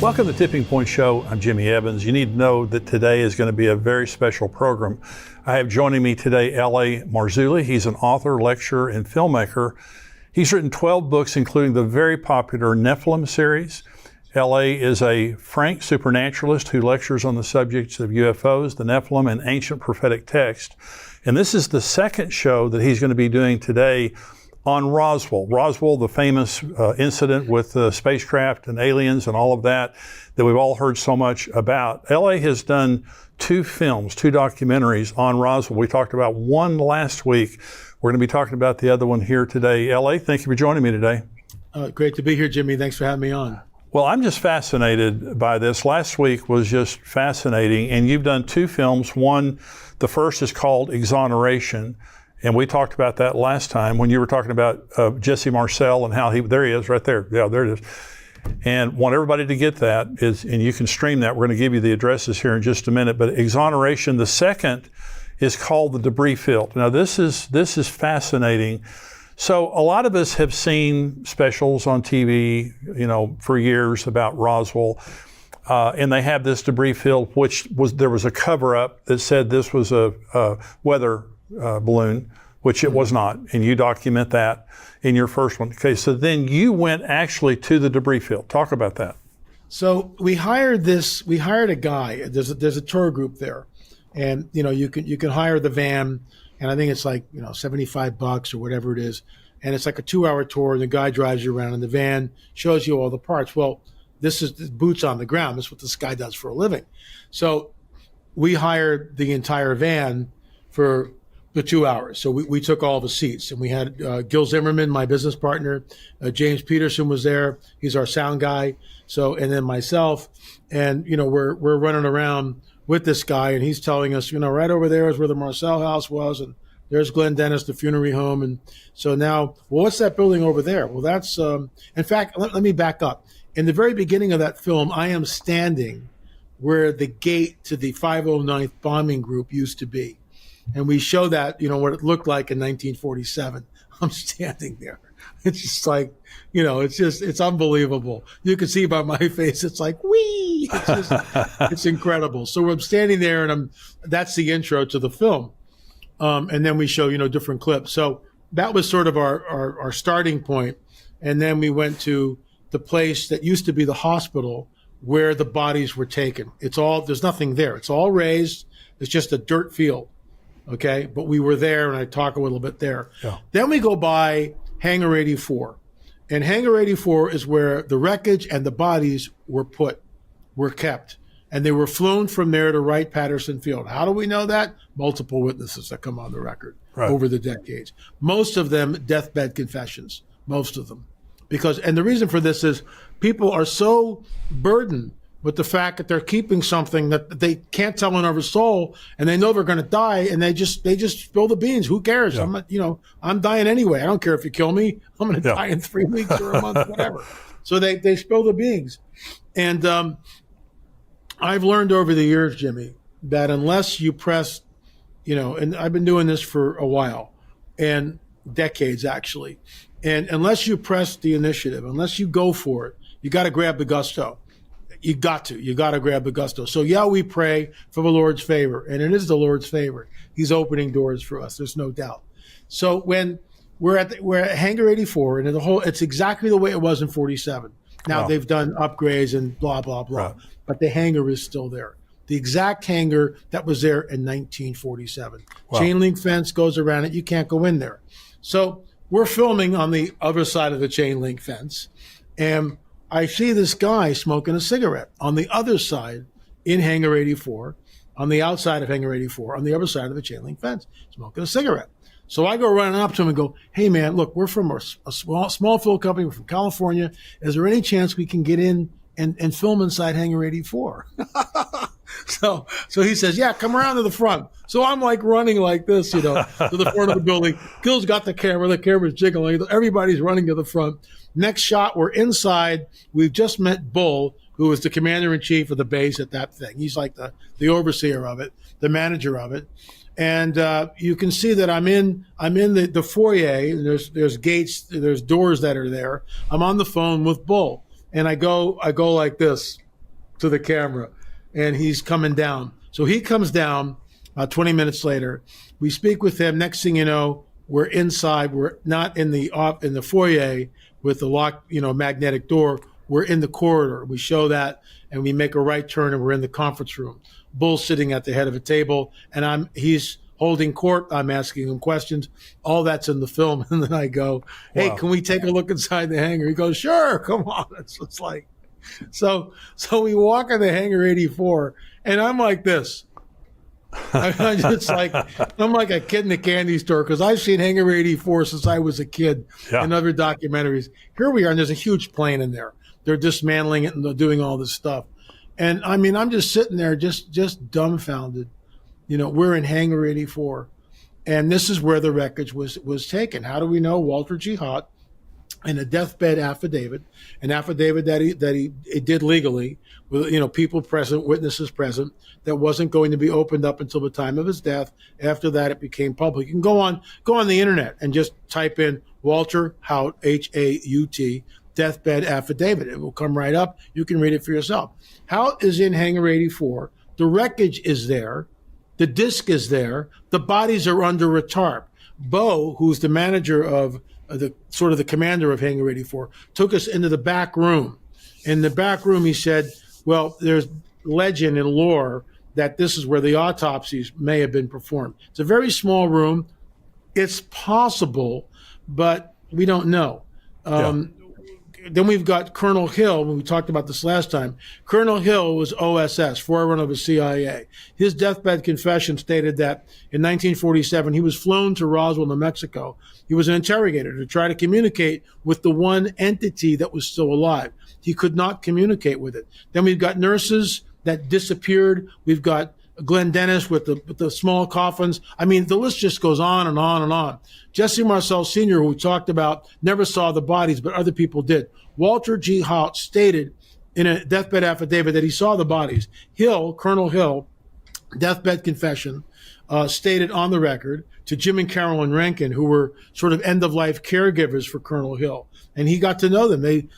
Welcome to Tipping Point Show. I'm Jimmy Evans. You need to know that today is going to be a very special program. I have joining me today L.A. Marzulli. He's an author, lecturer, and filmmaker. He's written 12 books, including the very popular Nephilim series. L.A. is a frank supernaturalist who lectures on the subjects of UFOs, the Nephilim, and ancient prophetic text. And this is the second show that he's going to be doing today on Roswell. Roswell, the famous incident with the spacecraft and aliens and all of that we've all heard so much about. L.A. has done two films, two documentaries on Roswell. We talked about one last week. We're going to be talking about the other one here today. L.A., thank you for joining me today. Great to be here, Jimmy. Thanks for having me on. Well, I'm just fascinated by this. Last week was just fascinating, and you've done two films. One, the first is called Exoneration, and we talked about that last time when you were talking about Jesse Marcel and how there he is right there. Yeah, there it is. And want everybody to get that, and you can stream that. We're going to give you the addresses here in just a minute. But Exoneration, the second, is called The Debris Field. Now, this is fascinating. So a lot of us have seen specials on TV, for years about Roswell, and they have this debris field, there was a cover-up that said this was a weather balloon, which it was not, and you document that in your first one. Okay, so then you went actually to the debris field. Talk about that. So we hired a guy. There's a tour group there, and you can hire the van. And I think it's like, $75 or whatever it is. And it's like a 2-hour tour. And the guy drives you around in the van, shows you all the parts. Well, this is boots on the ground. This is what this guy does for a living. So we hired the entire van for the 2 hours. So we took all the seats. And we had Gil Zimmerman, my business partner. James Peterson was there. He's our sound guy. And then myself. And, we're running around with this guy, and he's telling us, right over there is where the Marcel house was, and there's Glenn Dennis, the funerary home. And so now, what's that building over there? Well, that's, in fact, let me back up. In the very beginning of that film, I am standing where the gate to the 509th bombing group used to be. And we show that, what it looked like in 1947. I'm standing there. It's just like, it's unbelievable. You can see by my face, it's like, whee! It's incredible. So I'm standing there, and that's the intro to the film. And then we show, different clips. So that was sort of our starting point. And then we went to the place that used to be the hospital where the bodies were taken. There's nothing there. It's all raised. It's just a dirt field. Okay. But we were there, and I talk a little bit there. Yeah. Then we go by Hangar 84. And Hangar 84 is where the wreckage and the bodies were kept. And they were flown from there to Wright-Patterson Field. How do we know that? Multiple witnesses that come on the record over the decades. Most of them deathbed confessions, most of them. And the reason for this is people are so burdened with the fact that they're keeping something that they can't tell another soul, and they know they're going to die, and they just spill the beans. Who cares? Yeah. I'm dying anyway. I don't care if you kill me. I'm going to die in 3 weeks or a month, whatever. So they spill the beans. And I've learned over the years, Jimmy, that unless you press, and I've been doing this for a while, and decades actually, and unless you press the initiative, unless you go for it, you got to grab the gusto. You got to grab the gusto. So we pray for the Lord's favor, and it is the Lord's favor. He's opening doors for us. There's no doubt. So when we're at Hangar 84, and it's exactly the way it was in 47. Now they've done upgrades and blah, blah, blah, right. But the hangar is still there. The exact hangar that was there in 1947. Wow. Chain link fence goes around it. You can't go in there. So we're filming on the other side of the chain link fence, and I see this guy smoking a cigarette on the other side in Hangar 84, on the outside of Hangar 84, on the other side of the chain link fence, smoking a cigarette. So I go running up to him and go, "Hey man, look, we're from a small film company. We're from California. Is there any chance we can get in and film inside Hangar 84? So he says, "Yeah, come around to the front." So I'm like running like this, to the front of the building. Gil's got the camera's jiggling. Everybody's running to the front. Next shot, we're inside. We've just met Bull, who is the commander-in-chief of the base at that thing. He's like the overseer of it, the manager of it. And you can see that I'm in the foyer. There's gates, there's doors that are there. I'm on the phone with Bull, and I go like this. to the camera, and he's coming down. So he comes down 20 minutes later. We speak with him. Next thing you know, we're inside. We're not in the foyer with the locked, magnetic door. We're in the corridor. We show that, and we make a right turn, and we're in the conference room. Bull's sitting at the head of a table, and he's holding court. I'm asking him questions. All that's in the film. And then I go, hey, Wow. Can we take a look inside the hangar? He goes, sure, come on. It's like, so we walk in the hangar 84, and I'm like this. I'm just like, I'm like a kid in a candy store, because I've seen Hangar 84 since I was a kid in other documentaries. Here we are, and there's a huge plane in there. They're dismantling it and they're doing all this stuff. And I mean, I'm just sitting there just dumbfounded. We're in Hangar 84, and this is where the wreckage was taken. How do we know? Walter G. Haught, in a deathbed affidavit, an affidavit that he did legally, with people present, witnesses present, that wasn't going to be opened up until the time of his death. After that, it became public. You can go on the internet and just type in Walter Haught, Haut, deathbed affidavit. It will come right up. You can read it for yourself. Haught is in Hangar 84. The wreckage is there. The disc is there. The bodies are under a tarp. Bo, who's the manager of the commander of Hangar 84, took us into the back room. In the back room, he said, well, there's legend and lore that this is where the autopsies may have been performed. It's a very small room. It's possible, but we don't know. Then we've got Colonel Hill. When we talked about this last time, Colonel Hill was OSS, forerunner of the CIA. His deathbed confession stated that in 1947, he was flown to Roswell, New Mexico. He was an interrogator to try to communicate with the one entity that was still alive. He could not communicate with it. Then we've got nurses that disappeared. We've got Glenn Dennis with the small coffins. I mean, the list just goes on and on and on. Jesse Marcel Sr., who we talked about, never saw the bodies, but other people did. Walter G. Haught stated in a deathbed affidavit that he saw the bodies. Colonel Hill, deathbed confession, stated on the record to Jim and Carolyn Rankin, who were sort of end-of-life caregivers for Colonel Hill. And he got to know them.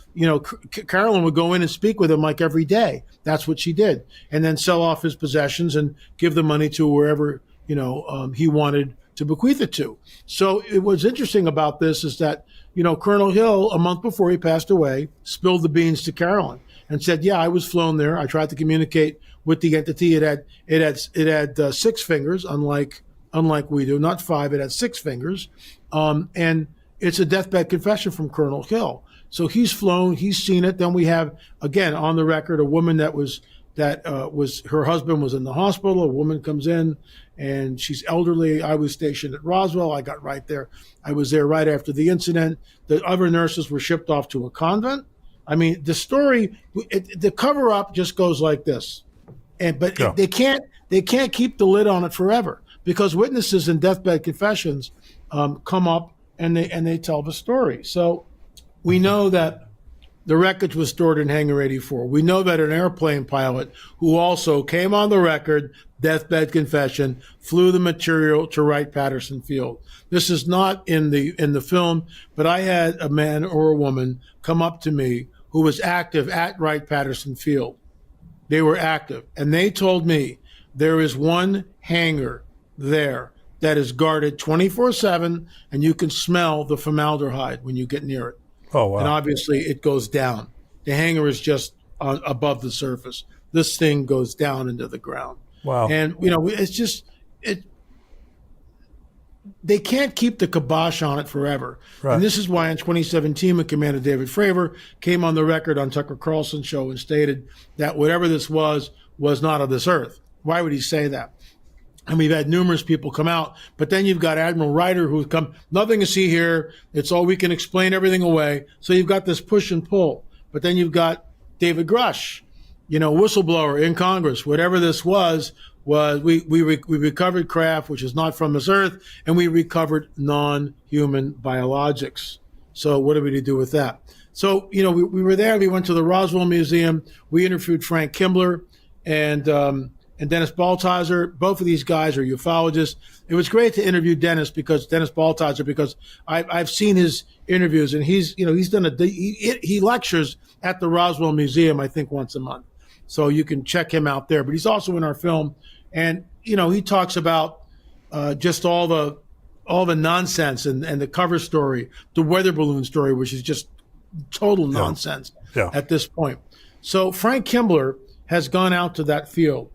Carolyn would go in and speak with him like every day. That's what she did. And then sell off his possessions and give the money to wherever, he wanted to bequeath it to. So what's interesting about this is that, Colonel Hill, a month before he passed away, spilled the beans to Carolyn and said, yeah, I was flown there. I tried to communicate with the entity. It had 6 fingers, unlike we do, not 5. It had 6 fingers. And it's a deathbed confession from Colonel Hill. So he's flown, he's seen it. Then we have, again, on the record, a woman that was her husband was in the hospital. A woman comes in and she's elderly. I was stationed at Roswell. I got right there. I was there right after the incident. The other nurses were shipped off to a convent. I mean, the story, the cover up just goes like this. But they can't keep the lid on it forever, because witnesses in deathbed confessions come up and they tell the story. So we know that the wreckage was stored in Hangar 84. We know that an airplane pilot who also came on the record, deathbed confession, flew the material to Wright-Patterson Field. This is not in the film, but I had a man or a woman come up to me who was active at Wright-Patterson Field. They were active, and they told me there is one hangar there that is guarded 24/7, and you can smell the formaldehyde when you get near it. Oh, wow. And obviously it goes down. The hangar is just above the surface. This thing goes down into the ground. Wow. And, it's just, they can't keep the kibosh on it forever. Right. And this is why in 2017, when Commander David Fravor came on the record on Tucker Carlson's show and stated that whatever this was not of this earth. Why would he say that? And we've had numerous people come out, but then you've got Admiral Ryder who's come, nothing to see here. It's all, we can explain everything away. So you've got this push and pull. But then you've got David Grush, whistleblower in Congress. Whatever this was we recovered craft, which is not from this earth, and we recovered non-human biologics. So what are we to do with that? So, we were there. We went to the Roswell Museum. We interviewed Frank Kimbler and Dennis Baltazar. Both of these guys are ufologists. It was great to interview Dennis Baltazar, because I've seen his interviews, and he's done he lectures at the Roswell Museum, I think, once a month. So you can check him out there. But he's also in our film, and he talks about just all the nonsense and the cover story, the weather balloon story, which is just total nonsense at this point. So Frank Kimbler has gone out to that field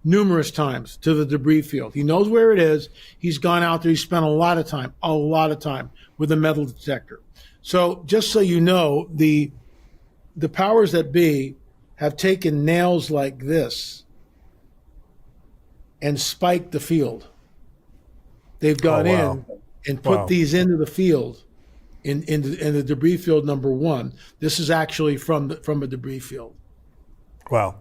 numerous times, to the debris field. He knows where it is. He's gone out there. He spent a lot of time with a metal detector. So just so you know, the powers that be have taken nails like this and spiked the field. They've gone in and put these into the field, in the debris field number 1. This is actually from a debris field. Wow.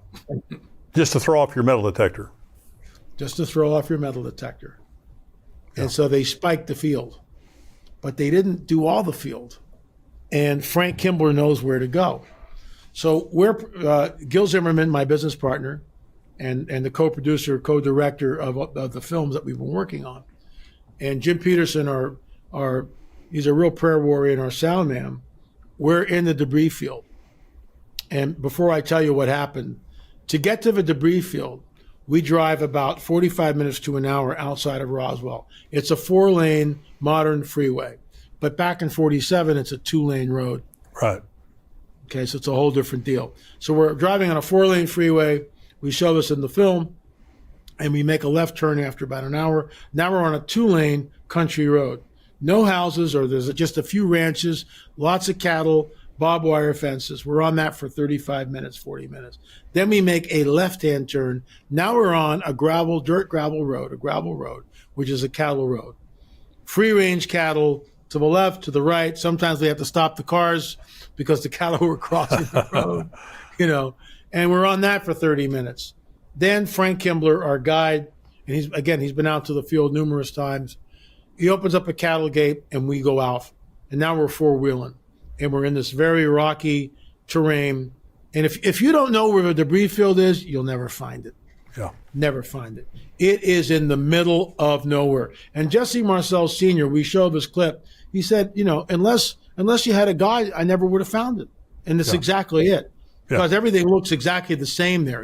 Just to throw off your metal detector. Just to throw off your metal detector. Yeah. And so they spiked the field. But they didn't do all the field. And Frank Kimbler knows where to go. So Gil Zimmerman, my business partner, and the co-producer, co-director of the films that we've been working on, and Jim Peterson, he's a real prayer warrior and our sound man. We're in the debris field. And before I tell you what happened, to get to the debris field, we drive about 45 minutes to an hour outside of Roswell. It's a 4-lane modern freeway. But back in 47, it's a 2-lane road. Right. Okay, so it's a whole different deal. So we're driving on a 4-lane freeway. We show this in the film, and we make a left turn after about an hour. Now we're on a 2-lane country road. No houses, or there's just a few ranches, lots of cattle, barbed wire fences. We're on that for 35 minutes, 40 minutes. Then we make a left-hand turn. Now we're on a dirt gravel road, which is a cattle road. Free-range cattle to the left, to the right. Sometimes we have to stop the cars because the cattle were crossing the road, and we're on that for 30 minutes. Then Frank Kimbler, our guide, and he's been out to the field numerous times. He opens up a cattle gate and we go out. And now we're 4-wheeling. And we're in this very rocky terrain. And if you don't know where the debris field is, you'll never find it. Yeah. Never find it. It is in the middle of nowhere. And Jesse Marcel Sr., we showed this clip. He said, unless you had a guide, I never would have found it. And that's exactly it. Because everything looks exactly the same there.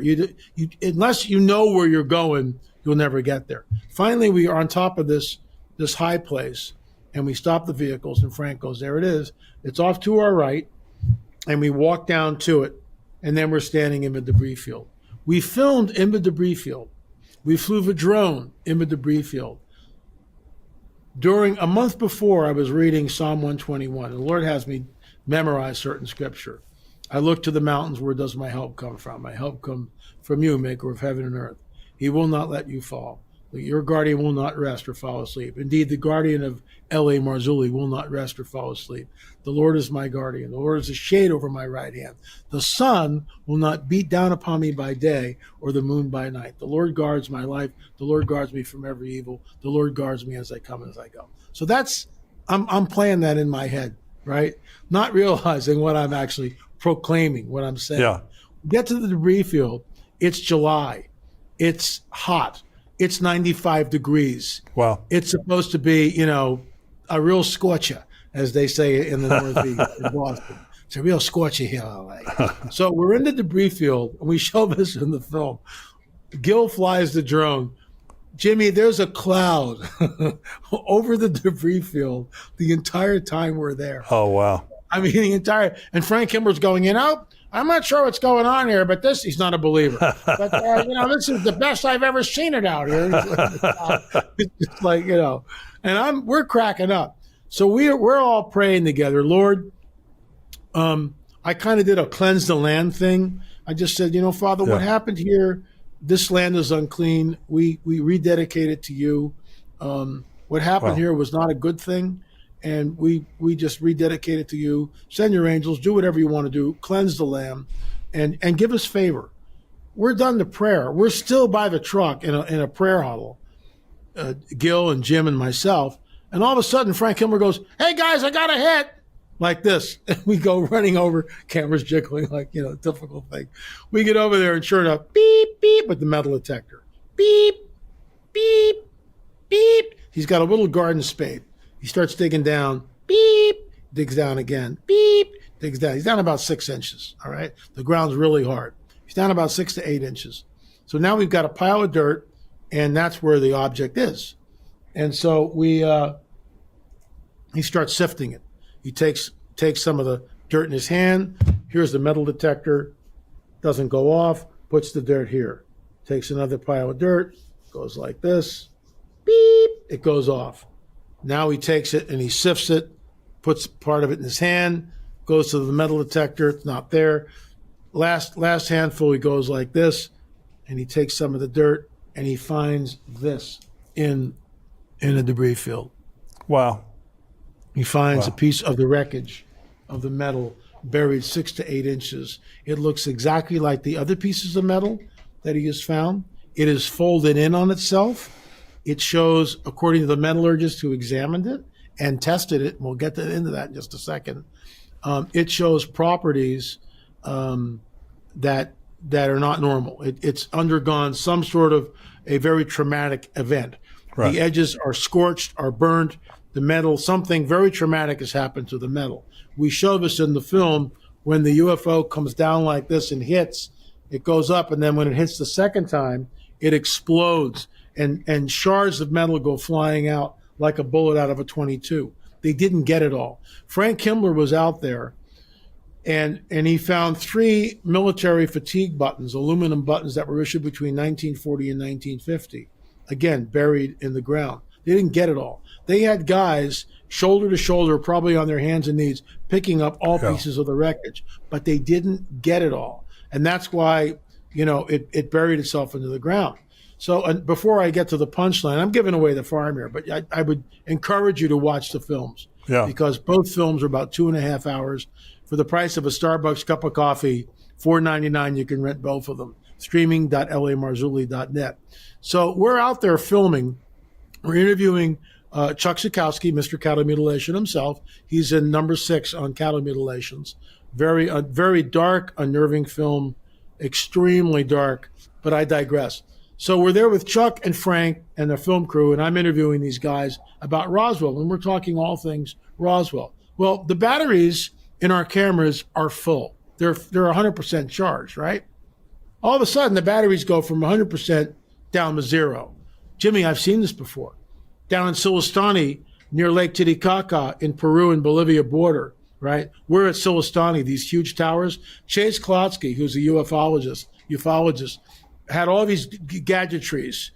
Unless you know where you're going, you'll never get there. Finally, we are on top of this high place, and we stop the vehicles, and Frank goes, there it is. It's off to our right, and we walk down to it, and then we're standing in the debris field. We filmed in the debris field. We flew the drone in the debris field. During a month before, I was reading Psalm 121. The Lord has me memorize certain scripture. I look to the mountains, where does my help come from? My help comes from you, maker of heaven and earth. He will not let you fall. Your guardian will not rest or fall asleep. Indeed, the guardian of L.A. Marzulli will not rest or fall asleep. The Lord is my guardian. The Lord is a shade over my right hand. The sun will not beat down upon me by day, or the moon by night. The Lord guards my life. The Lord guards me from every evil. The Lord guards me as I come and as I go. So I'm playing that in my head, right? Not realizing what I'm actually proclaiming, what I'm saying. Yeah. Get to the debris field. It's July. It's hot. It's 95 degrees. Wow. It's supposed to be, a real scorcher, as they say in the Northeast, in Boston. It's a real scorcher here. So we're in the debris field, and we show this in the film. Gil flies the drone. Jimmy, there's a cloud over the debris field the entire time we're there. Oh, wow. I mean, and Frank Kimbler's going, I'm not sure what's going on here, but he's not a believer. But, this is the best I've ever seen it out here. It's just like, and we're cracking up. So we're all praying together. Lord, I kind of did a cleanse the land thing. I just said, Father, what happened here? This land is unclean. We rededicate it to you. What happened here was not a good thing. And we just rededicate it to you. Send your angels, do whatever you want to do, cleanse the land, and give us favor. We're done the prayer. We're still by the truck in a prayer huddle, Gil and Jim and myself. And all of a sudden, Frank Kimbler goes, hey, guys, I got a hit, like this. And we go running over, cameras jiggling, like, typical thing. We get over there, and sure enough, beep, beep, with the metal detector. Beep, beep, beep. He's got a little garden spade. He starts digging down, beep, digs down again, beep, digs down. He's down about 6 inches, all right? The ground's really hard. He's down about 6 to 8 inches. So now we've got a pile of dirt, and that's where the object is. And so he starts sifting it. He takes some of the dirt in his hand. Here's the metal detector. Doesn't go off. Puts the dirt here. Takes another pile of dirt. Goes like this. Beep. It goes off. Now he takes it and he sifts it. Puts part of it in his hand. Goes to the metal detector. It's not there. Last handful, he goes like this, and he takes some of the dirt and he finds this in a debris field. Wow. He finds a piece of the wreckage of the metal buried 6 to 8 inches. It looks exactly like the other pieces of metal that he has found. It is folded in on itself. It shows, according to the metallurgist who examined it and tested it, and we'll get into that in just a second, it shows properties that are not normal. It's undergone some sort of a very traumatic event. Right. The edges are scorched, are burned. The metal, something very traumatic has happened to the metal. We show this in the film when the UFO comes down like this and hits. It goes up, and then when it hits the second time, it explodes, and shards of metal go flying out like a bullet out of a .22. They didn't get it all. Frank Kimbler was out there, and he found 3 military fatigue buttons, aluminum buttons that were issued between 1940 and 1950, again, buried in the ground. They didn't get it all. They had guys shoulder to shoulder, probably on their hands and knees, picking up all pieces of the wreckage, but they didn't get it all. And that's why, it buried itself into the ground. So before I get to the punchline, I'm giving away the farm here, but I would encourage you to watch the films because both films are about 2.5 hours. For the price of a Starbucks cup of coffee, $4.99, you can rent both of them. Streaming.lamarzulli.net. So we're out there filming. We're interviewing Chuck Zukowski, Mr. Cattle Mutilation himself. He's in number 6 on cattle mutilations. Very dark, unnerving film, extremely dark, but I digress. So we're there with Chuck and Frank and the film crew, and I'm interviewing these guys about Roswell, and we're talking all things Roswell. Well, the batteries in our cameras are full. They're 100% charged, right? All of a sudden, the batteries go from 100% down to 0. Jimmy, I've seen this before. Down in Silistani, near Lake Titicaca in Peru and Bolivia border, right? We're at Silistani, these huge towers. Chase Klotsky, who's a ufologist, had all these gadgetries,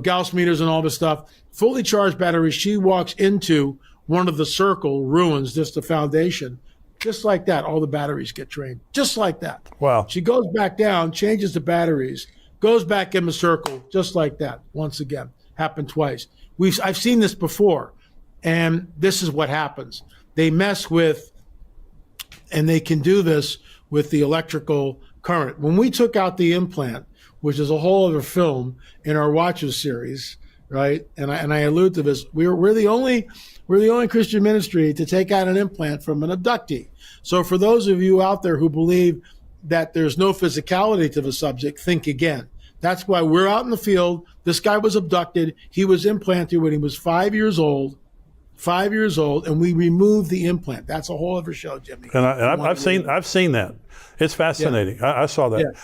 Gauss meters and all this stuff, fully charged batteries. She walks into one of the circle ruins, just the foundation. Just like that, all the batteries get drained. Just like that. Wow. She goes back down, changes the batteries, goes back in the circle, just like that. Once again, happened twice. I've seen this before, and this is what happens. They mess with, and they can do this with the electrical current. When we took out the implant, which is a whole other film in our Watchers series, right? And I allude to this. We're the only Christian ministry to take out an implant from an abductee. So for those of you out there who believe that there's no physicality to the subject, think again. That's why we're out in the field. This guy was abducted. He was implanted when he was 5 years old, and we removed the implant. That's a whole other show, Jimmy. And I've seen that. It's fascinating. Yeah. I saw that.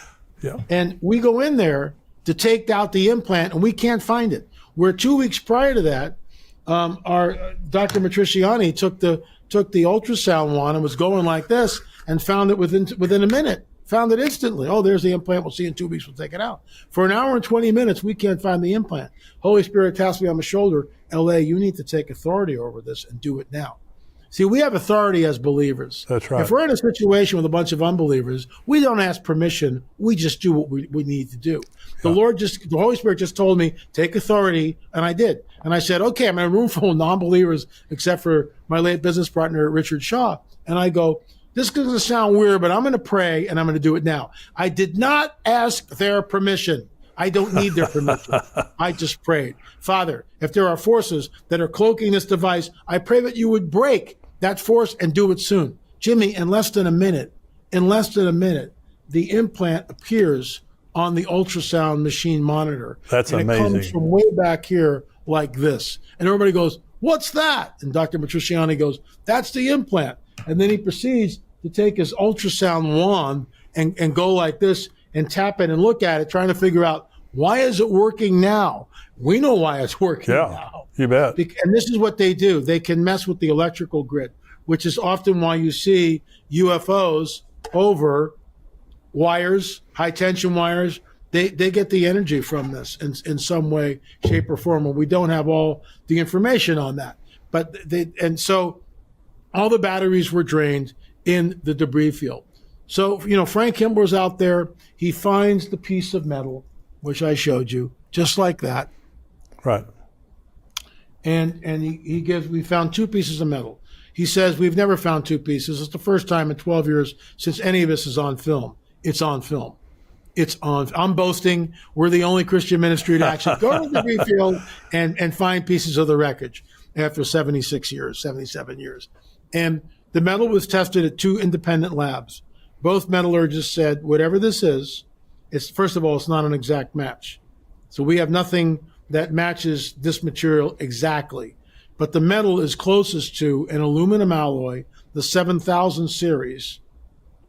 Yeah. And we go in there to take out the implant, and we can't find it. Where 2 weeks prior to that, our Dr. Matriciani took the ultrasound wand and was going like this and found it within a minute. Found it instantly. Oh, there's the implant. We'll see in 2 weeks. We'll take it out. For an hour and 20 minutes, we can't find the implant. Holy Spirit taps me on the shoulder. LA, you need to take authority over this and do it now. See, we have authority as believers. That's right. If we're in a situation with a bunch of unbelievers, we don't ask permission. We just do what we need to do. The Holy Spirit just told me, take authority, and I did. And I said, okay, I'm in a room full of non-believers, except for my late business partner, Richard Shaw. And I go, this is going to sound weird, but I'm going to pray, and I'm going to do it now. I did not ask their permission. I don't need their permission. I just prayed. Father, if there are forces that are cloaking this device, I pray that you would break that force and do it soon. Jimmy, in less than a minute, the implant appears on the ultrasound machine monitor. That's and amazing. It comes from way back here like this. And everybody goes, what's that? And Dr. Matriciani goes, that's the implant. And then he proceeds to take his ultrasound wand and go like this and tap in and look at it, trying to figure out, why is it working now? We know why it's working now. You bet. And this is what they do. They can mess with the electrical grid, which is often why you see UFOs over wires, high tension wires. They get the energy from this in some way, shape, or form, and we don't have all the information on that. But so all the batteries were drained in the debris field. So, Frank Kimball's out there. He finds the piece of metal, which I showed you, just like that. Right. And we found 2 pieces of metal. He says, we've never found 2 pieces. It's the first time in 12 years since any of this is on film. It's on film. I'm boasting. We're the only Christian ministry to actually go to the debris field and find pieces of the wreckage after 76 years, 77 years. And the metal was tested at 2 independent labs. Both metallurgists said, whatever this is, first of all, it's not an exact match. So we have nothing that matches this material exactly. But the metal is closest to an aluminum alloy, the 7000 series,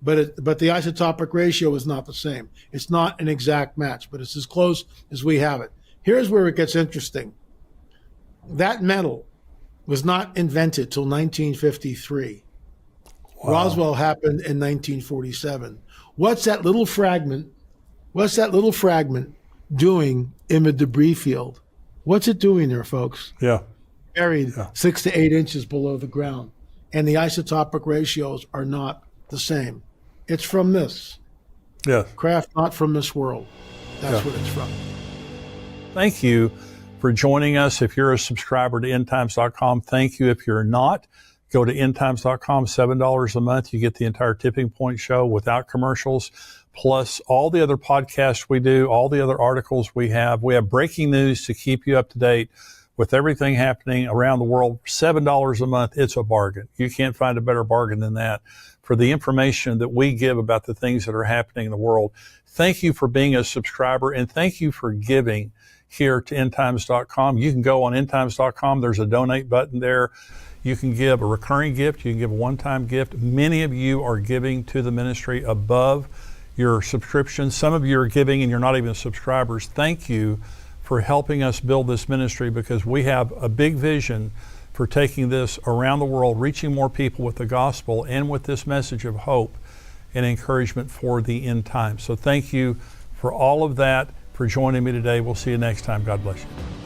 but the isotopic ratio is not the same. It's not an exact match, but it's as close as we have it. Here's where it gets interesting. That metal was not invented till 1953. Wow. Roswell happened in 1947. What's that little fragment doing in the debris field? What's it doing there, folks? Yeah. Buried 6 to 8 inches below the ground. And the isotopic ratios are not the same. It's from this. Yeah. Craft not from this world. That's what it's from. Thank you for joining us. If you're a subscriber to endtimes.com, thank you. If you're not, go to endtimes.com, $7 a month. You get the entire Tipping Point show without commercials, plus all the other podcasts we do, all the other articles we have. We have breaking news to keep you up to date with everything happening around the world. $7 a month, it's a bargain. You can't find a better bargain than that for the information that we give about the things that are happening in the world. Thank you for being a subscriber, and thank you for giving here to endtimes.com. You can go on endtimes.com. There's a donate button there. You can give a recurring gift. You can give a one-time gift. Many of you are giving to the ministry above your subscription. Some of you are giving and you're not even subscribers. Thank you for helping us build this ministry, because we have a big vision for taking this around the world, reaching more people with the gospel and with this message of hope and encouragement for the end time. So thank you for all of that, for joining me today. We'll see you next time. God bless you.